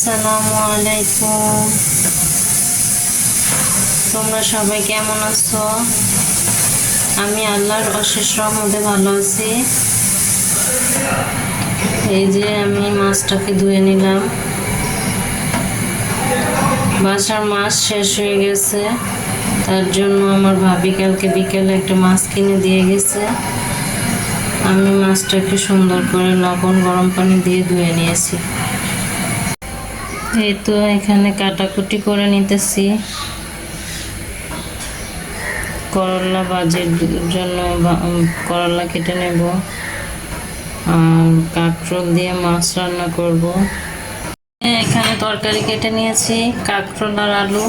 আসসালামু আলাইকুম। তোমরা সবাই কেমন আছো? আমি আল্লাহর অশেষ রহমতে ভালো আছি। এই যে আমি মাছটাকে ধুয়ে নিলাম। বাসার মাছ শেষ হয়ে গেছে, তার জন্য আমার ভাবি কালকে বিকেলে একটা মাছ কিনে দিয়ে গেছে। আমি মাছটাকে সুন্দর করে লবণ গরম পানি দিয়ে ধুয়ে নিয়েছি। এই তো এখানে কাটাকুটি করে নিতেছি। করলা ভাজির জন্য করলা কেটে নেব, আর কাঁকরোল দিয়ে মাছ রান্না করব। এখানে তরকারি কেটে নিয়েছি, কাঁকরোল আর আলু।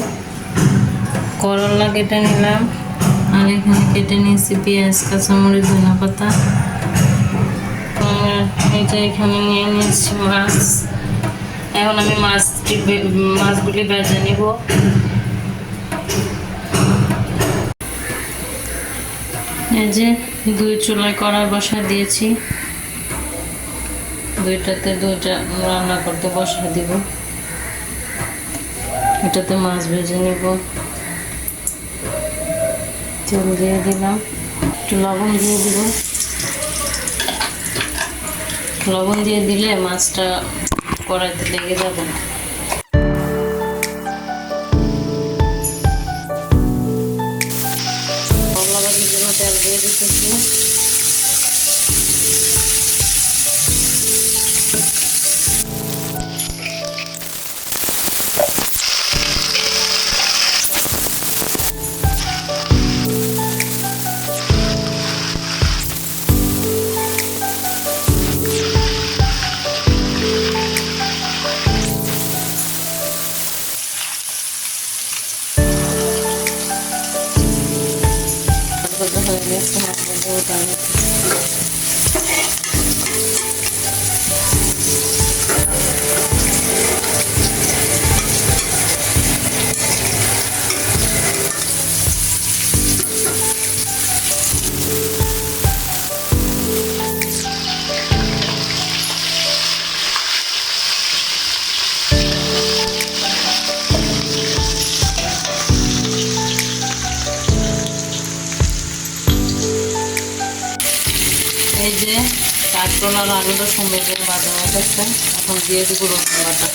করলা কেটে নিলাম, আর এখানে কেটে নিয়েছি পেঁয়াজ, কাঁচামরিচ, ধনিয়া পাতা। এটা এখানে নিয়ে নিয়েছি মাছ। এখন আমি মাছগুলি ভেজে নিব। এই যে দুই চুলায় কড়াই বসা দিয়েছি, দুইটাতে দুইটা রান্না করতে বসা দিব। এটাতে মাছ ভেজে নিব। তেল দিয়ে দিলাম, একটু লবণ দিয়ে দিব। লবণ দিয়ে দিলে মাছটা কড়াইতে লেগে যাবে না। করলা ভাজির জন্য তেল দিয়ে দিতেছি। হয়ে গেছে, মাছগুলো উঠানো। এই যে কাঁকরোল আর আলুটা সুন্দর করে ভাজা হয়ে গেছে, এখন দিয়ে দিব রসুন বাটা।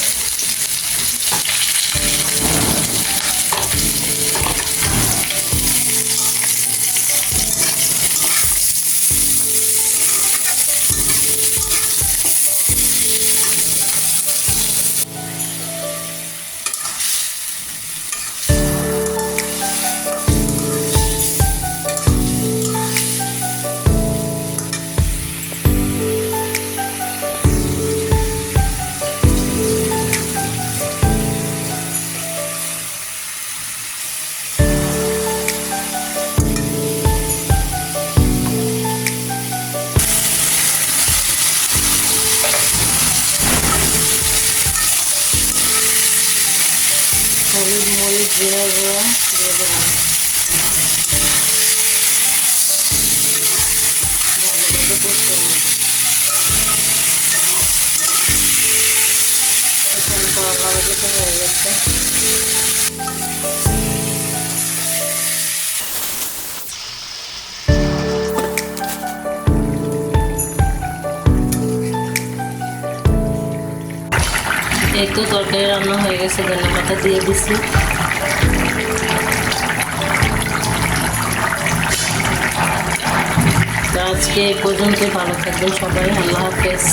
হলুদ, মরিচ, জিরা গুঁড়া দিয়ে দিলাম। করলা ভাজিটা হয়ে গেছে। এই তো তরকারি রান্না হয়ে গেছে, ধনিয়া পাতা দিয়ে দিছি। তো আজকে এই পর্যন্ত, ভালো থাকবেন সবাই, আল্লাহ হাফেজ।